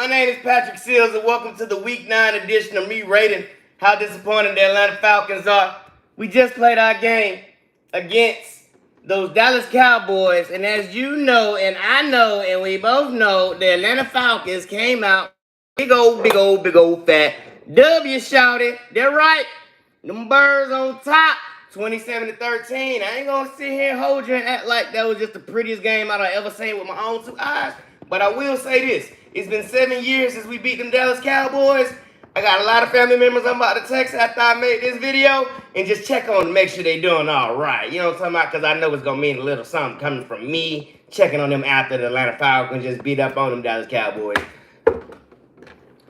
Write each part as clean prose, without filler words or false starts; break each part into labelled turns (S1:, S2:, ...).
S1: My name is Patrick Seals, and welcome to the Week 9 edition of me rating how disappointing the Atlanta Falcons are. We just played our game against those Dallas Cowboys, and as you know, and I know, and we both know, the Atlanta Falcons came out big old fat W shouted. They're right. Them birds on top. 27-13. I ain't gonna sit here and hold you and act like that was just the prettiest game I've ever seen with my own two eyes. But I will say this. It's been 7 years since we beat them Dallas Cowboys. I got a lot of family members I'm about to text after I made this video and just check on them, make sure they doing all right. You know what I'm talking about? Because I know it's going to mean a little something coming from me checking on them after the Atlanta Falcons just beat up on them Dallas Cowboys.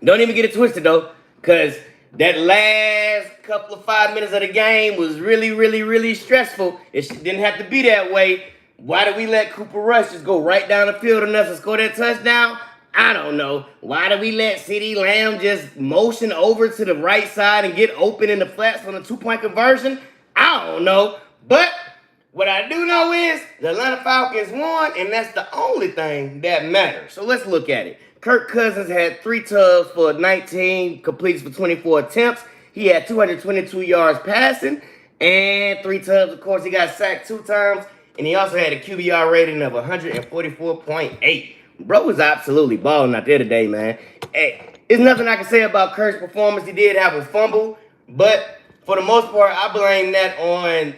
S1: Don't even get it twisted, though, because that last couple of 5 minutes of the game was really stressful. It didn't have to be that way. Why did we let Cooper Rush just go right down the field enough to score that touchdown? I don't know. Why did we let CeeDee Lamb just motion over to the right side and get open in the flats on the two-point conversion? I don't know. But what I do know is the Atlanta Falcons won, and that's the only thing that matters. So let's look at it. Kirk Cousins had 3 tubs for 19, completes for 24 attempts. He had 222 yards passing and 3 tubs. Of course, he got sacked 2 times, and he also had a QBR rating of 144.8. Bro was absolutely balling out there today, man. Hey, there's nothing I can say about Kirk's performance. He did have a fumble, but for the most part, I blame that on...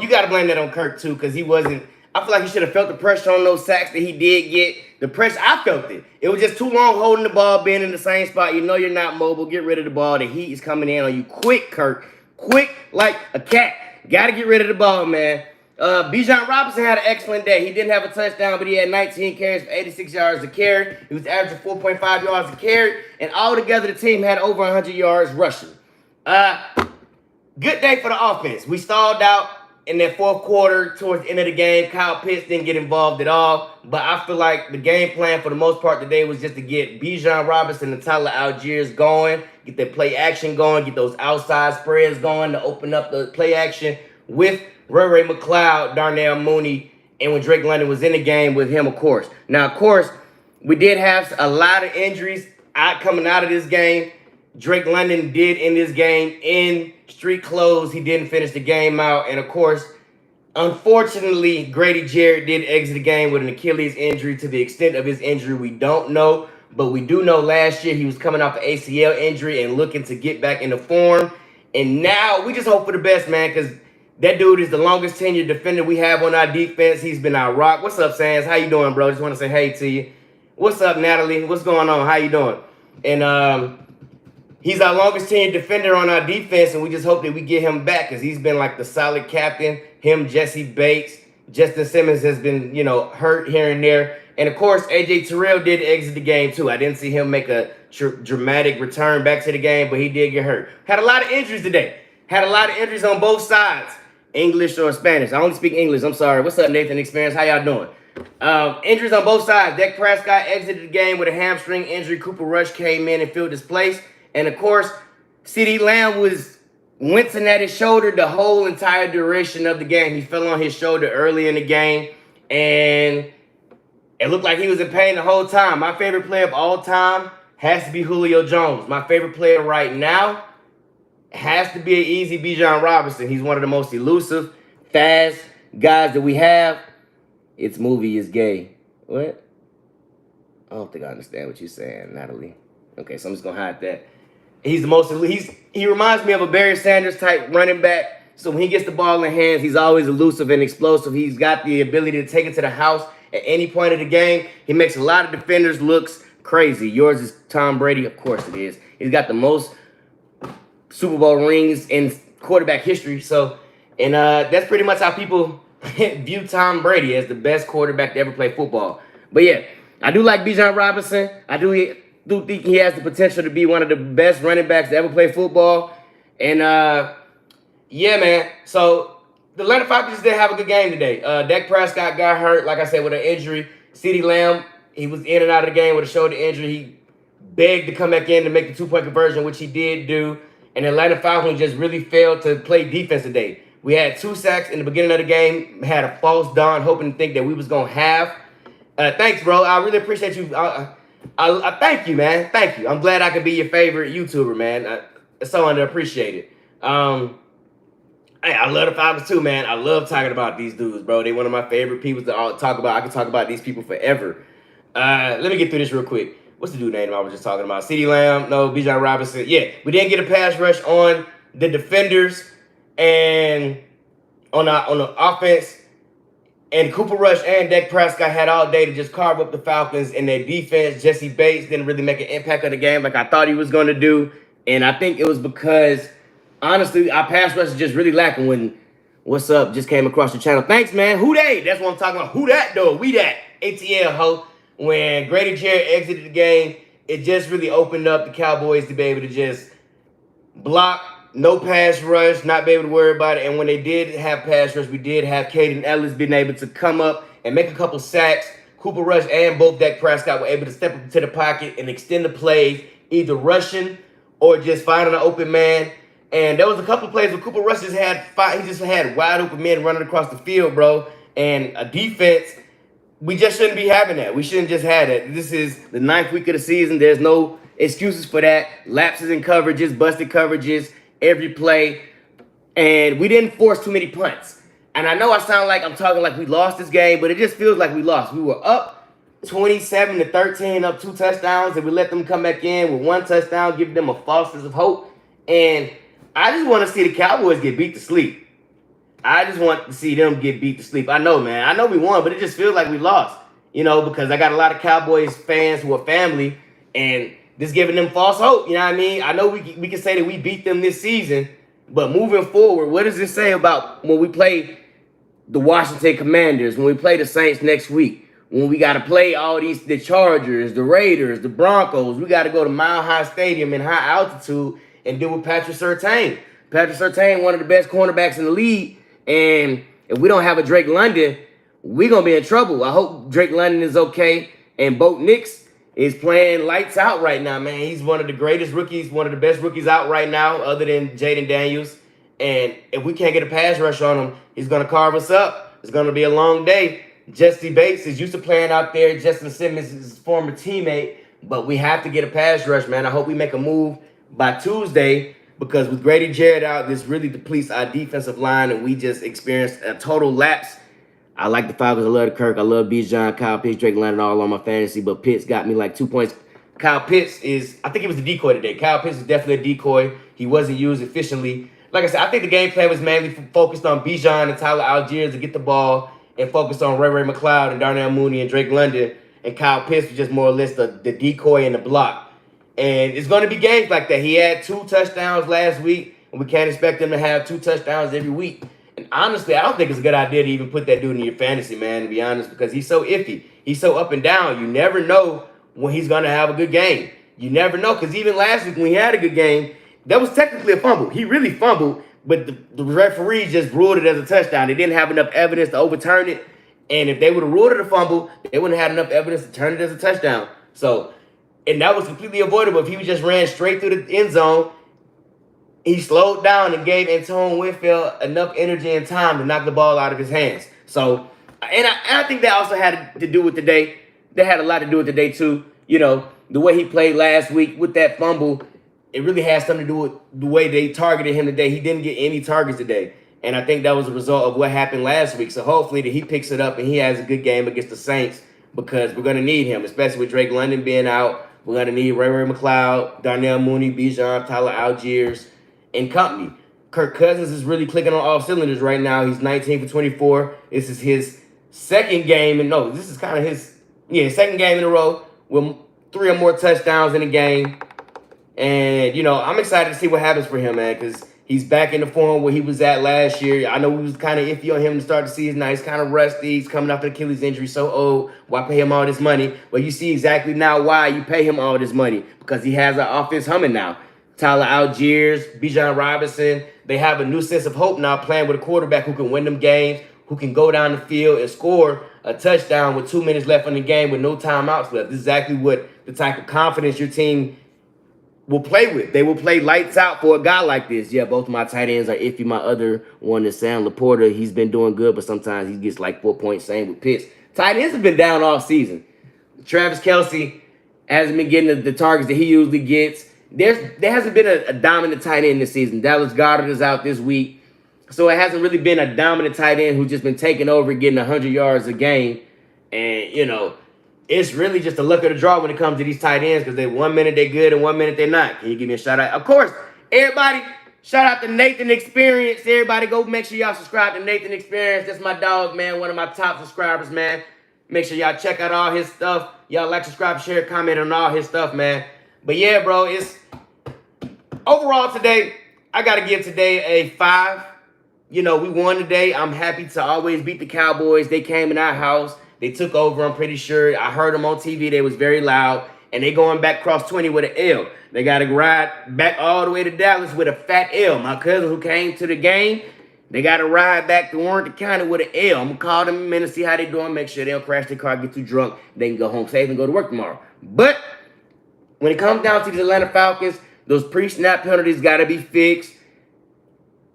S1: you got to blame that on Kirk, too, because he wasn't... I feel like he should have felt the pressure on those sacks that he did get. The pressure, I felt it. It was just too long holding the ball, being in the same spot. You know you're not mobile. Get rid of the ball. The heat is coming in on you quick, Kirk. Quick like a cat. Got to get rid of the ball, man. Bijan Robinson had an excellent day. He didn't have a touchdown, but he had 19 carries for 86 yards a carry. He was averaging 4.5 yards a carry. And altogether, the team had over 100 yards rushing. Good day for the offense. We stalled out in that fourth quarter towards the end of the game. Kyle Pitts didn't get involved at all. But I feel like the game plan for the most part today was just to get Bijan Robinson and Tyler Algiers going, get their play action going, get those outside spreads going to open up the play action with Ray McLeod, Darnell Mooney, and when Drake London was in the game with him, of course. Now, of course, we did have a lot of injuries coming out of this game. Drake London did in this game in street clothes. He didn't finish the game out. And, of course, unfortunately, Grady Jarrett did exit the game with an Achilles injury. To the extent of his injury, we don't know. But we do know last year he was coming off an ACL injury and looking to get back into form. And now we just hope for the best, man, because that dude is the longest tenured defender we have on our defense. He's been our rock. What's up, Sans? How you doing, bro? Just want to say hey to you. What's up, Natalie? What's going on? How you doing? And he's our longest tenured defender on our defense, and we just hope that we get him back because he's been like the solid captain. Him, Jesse Bates, Justin Simmons has been, hurt here and there. And, of course, A.J. Terrell did exit the game, too. I didn't see him make a dramatic return back to the game, but he did get hurt. Had a lot of injuries today. Had a lot of injuries on both sides. English or Spanish. I only speak English. I'm sorry. What's up, Nathan Experience? How y'all doing? Injuries on both sides. Dak Prescott exited the game with a hamstring injury. Cooper Rush came in and filled his place. And, of course, CeeDee Lamb was wincing at his shoulder the whole entire duration of the game. He fell on his shoulder early in the game, and it looked like he was in pain the whole time. My favorite player of all time has to be Julio Jones. My favorite player right now has to be an easy Bijan Robinson. He's one of the most elusive, fast guys that we have. Its movie is gay. What? I don't think I understand what you're saying, Natalie. Okay, so I'm just going to hide that. He's the most, he reminds me of a Barry Sanders type running back. So when he gets the ball in hands, he's always elusive and explosive. He's got the ability to take it to the house at any point of the game. He makes a lot of defenders look crazy. Yours is Tom Brady. Of course it is. He's got the most Super Bowl rings in quarterback history. So, and that's pretty much how people view Tom Brady as the best quarterback to ever play football. But yeah, I do like Bijan Robinson. I do think he has the potential to be one of the best running backs to ever play football. And yeah, man. So the Atlanta Falcons did have a good game today. Dak Prescott got hurt, like I said, with an injury. CeeDee Lamb, he was in and out of the game with a shoulder injury. He begged to come back in to make the two-point conversion, which he did do. And Atlanta Falcons just really failed to play defense today. We had 2 sacks in the beginning of the game. Had a false dawn, hoping to think that we was going to have. Thanks, bro. I really appreciate you. I thank you, man. Thank you. I'm glad I could be your favorite YouTuber, man. It's so underappreciated. Hey, I love the Falcons too, man. I love talking about these dudes, bro. They one of my favorite people to talk about. I can talk about these people forever. Let me get through this real quick. What's the dude name I was just talking about? CeeDee Lamb, no, Bijan Robinson. Yeah, we didn't get a pass rush on the defenders and on the offense. And Cooper Rush and Dak Prescott had all day to just carve up the Falcons, and their defense. Jesse Bates didn't really make an impact on the game like I thought he was going to do. And I think it was because, honestly, our pass rush is just really lacking. When What's Up just came across the channel. Thanks, man. Who they? That's what I'm talking about. Who that, though? We that. ATL, ho. When Grady Jarrett exited the game, it just really opened up the Cowboys to be able to just block, no pass rush, not be able to worry about it. And when they did have pass rush, we did have Caden Ellis being able to come up and make a couple sacks. Cooper Rush and both Dak Prescott were able to step up into the pocket and extend the plays, either rushing or just finding an open man. And there was a couple plays where Cooper Rush just had wide open men running across the field, bro. And a defense, we just shouldn't be having that. We shouldn't just have that. This is the 9th week of the season. There's no excuses for that. Lapses in coverages, busted coverages, every play. And we didn't force too many punts. And I know I sound like I'm talking like we lost this game, but it just feels like we lost. We were up 27-13, up 2 touchdowns, and we let them come back in with 1 touchdown, giving them a false sense of hope. And I just want to see the Cowboys get beat to sleep. I just want to see them get beat to sleep. I know, man. I know we won, but it just feels like we lost. You know, because I got a lot of Cowboys fans who are family, and this giving them false hope. You know what I mean? I know we can say that we beat them this season, but moving forward, what does it say about when we play the Washington Commanders, when we play the Saints next week, when we got to play all the Chargers, the Raiders, the Broncos? We got to go to Mile High Stadium in high altitude and deal with Patrick Surtain. Patrick Surtain, one of the best cornerbacks in the league, and if we don't have a Drake London, we're going to be in trouble. I hope Drake London is okay, and Bo Nix is playing lights out right now, man. He's one of the greatest rookies, one of the best rookies out right now, other than Jaden Daniels. And if we can't get a pass rush on him, he's going to carve us up. It's going to be a long day. Jesse Bates is used to playing out there. Justin Simmons is his former teammate. But we have to get a pass rush, man. I hope we make a move by Tuesday, because with Grady Jarrett out, this really depletes our defensive line, and we just experienced a total lapse. I like the Falcons. I love the Kirk. I love Bijan, Kyle Pitts, Drake London, all on my fantasy. But Pitts got me like 2 points. Kyle Pitts I think he was a decoy today. Kyle Pitts is definitely a decoy. He wasn't used efficiently. Like I said, I think the game plan was mainly focused on Bijan and Tyler Algier to get the ball, and focused on Ray McLeod and Darnell Mooney and Drake London. And Kyle Pitts was just more or less the decoy and the block. And it's going to be games like that. He had 2 touchdowns last week, and we can't expect him to have 2 touchdowns every week. And honestly, I don't think it's a good idea to even put that dude in your fantasy, man, to be honest, because he's so iffy. He's so up and down. You never know when he's going to have a good game. You never know, because even last week when he had a good game, that was technically a fumble. He really fumbled, but the referee just ruled it as a touchdown. They didn't have enough evidence to overturn it. And if they would have ruled it a fumble, they wouldn't have had enough evidence to turn it as a touchdown. So, and that was completely avoidable. If he just ran straight through the end zone, he slowed down and gave Antoine Winfield enough energy and time to knock the ball out of his hands. So, and I think that also had to do with today. That had a lot to do with today too. You know, the way he played last week with that fumble, it really has something to do with the way they targeted him today. He didn't get any targets today. And I think that was a result of what happened last week. So hopefully that he picks it up and he has a good game against the Saints, because we're going to need him, especially with Drake London being out. We're going to need Ray McLeod, Darnell Mooney, Bijan, Tyler Algiers, and company. Kirk Cousins is really clicking on all cylinders right now. He's 19 for 24. This is his second game. This is kind of his second game in a row with 3 or more touchdowns in a game. And, I'm excited to see what happens for him, man, because he's back in the form where he was at last year. I know we was kind of iffy on him to start the season. Now he's kind of rusty. He's coming off an Achilles injury, so old. Why pay him all this money? Well, you see exactly now why you pay him all this money, because he has an offense humming now. Tyler Algiers, Bijan Robinson, they have a new sense of hope now, playing with a quarterback who can win them games, who can go down the field and score a touchdown with 2 minutes left in the game with no timeouts left. This is exactly what the type of confidence your team will play with. They will play lights out for a guy like this. Yeah, both of my tight ends are iffy. My other one is Sam Laporta. He's been doing good, but sometimes he gets like 4 points. Same with Pitts. Tight ends have been down all season. Travis Kelce Hasn't been getting the targets that he usually gets. There hasn't been a dominant tight end this season. Dallas Goedert is out this week. So it hasn't really been a dominant tight end who's just been taking over and getting 100 yards a game. And, it's really just a luck of the draw when it comes to these tight ends because 1 minute they're good and 1 minute they're not. Can you give me a shout out? Of course, everybody, shout out to Nathan Experience. Everybody go make sure y'all subscribe to Nathan Experience. That's my dog, man. One of my top subscribers, man. Make sure y'all check out all his stuff. Y'all like, subscribe, share, comment on all his stuff, man. But yeah, bro, it's overall today, I got to give today a 5. We won today. I'm happy to always beat the Cowboys. They came in our house. They took over, I'm pretty sure. I heard them on TV. They was very loud. And they going back cross 20 with an L. They got to ride back all the way to Dallas with a fat L. My cousin who came to the game, they got to ride back to Warrenton County with an L. I'm going to call them in a minute, see how they doing, make sure they don't crash their car, get too drunk. They can go home safe and go to work tomorrow. But when it comes down to the Atlanta Falcons, those pre-snap penalties got to be fixed.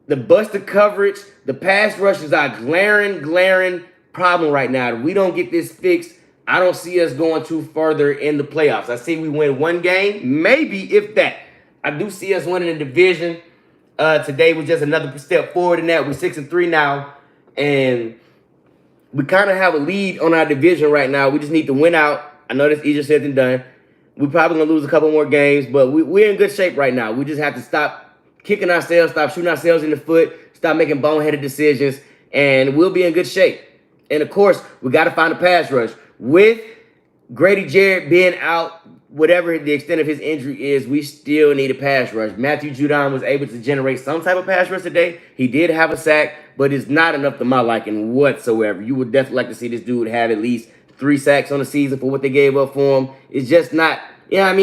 S1: The busted coverage, the pass rush is our glaring problem right now. If we don't get this fixed, I don't see us going too further in the playoffs. I see we win one game, maybe if that. I do see us winning the division. Today was just another step forward in that. We're 6-3 now, and we kind of have a lead on our division right now. We just need to win out. I know that's easier said than done. We're probably going to lose a couple more games, but we're in good shape right now. We just have to stop kicking ourselves, stop shooting ourselves in the foot, stop making boneheaded decisions, and we'll be in good shape. And, of course, we got to find a pass rush. With Grady Jarrett being out, whatever the extent of his injury is, we still need a pass rush. Matthew Judon was able to generate some type of pass rush today. He did have a sack, but it's not enough to my liking whatsoever. You would definitely like to see this dude have at least 3 sacks on the season for what they gave up for him. It's just not, Man,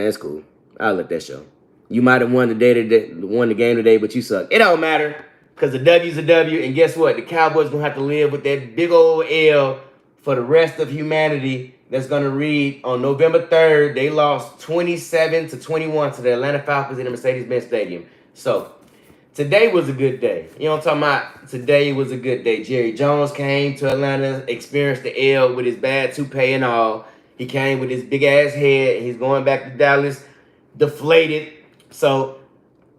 S1: it's cool. I'll let that show. You might have won the game today, but you suck. It don't matter because the W's a W, and guess what? The Cowboys gonna have to live with that big old L for the rest of humanity. That's gonna read on November 3rd. They lost 27-21 to the Atlanta Falcons in the Mercedes-Benz Stadium. So today was a good day. You know what I'm talking about? Today was a good day. Jerry Jones came to Atlanta, experienced the L with his bad toupee and all. He came with his big-ass head, and he's going back to Dallas deflated. So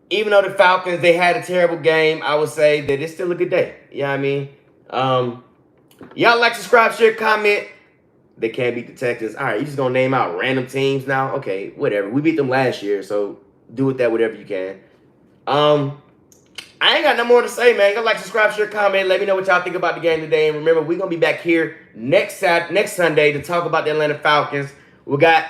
S1: even though the Falcons, they had a terrible game, I would say that it's still a good day. You know what I mean? Y'all like, subscribe, share, comment. They can't beat the Texans. All right, you just going to name out random teams now? Okay, whatever. We beat them last year, so do with that whatever you can. I ain't got no more to say, man. Go like, subscribe, share, comment. Let me know what y'all think about the game today. And remember, we're going to be back here next Sunday to talk about the Atlanta Falcons. We got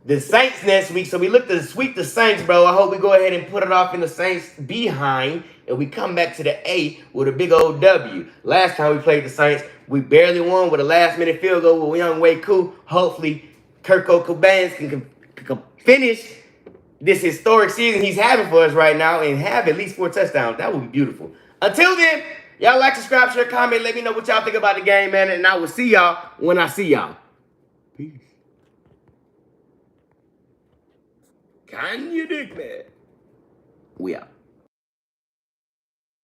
S1: the Saints next week, so we look to sweep the Saints, bro. I hope we go ahead and put it off in the Saints behind, and we come back to the A with a big old W. Last time we played the Saints, we barely won with a last-minute field goal with Young Way Koo. Hopefully, Kirk can finish this historic season he's having for us right now and have at least 4 touchdowns. That would be beautiful. Until then, y'all like, subscribe, share, comment. Let me know what y'all think about the game, man. And I will see y'all when I see y'all. Peace. Can you dig, man? We out.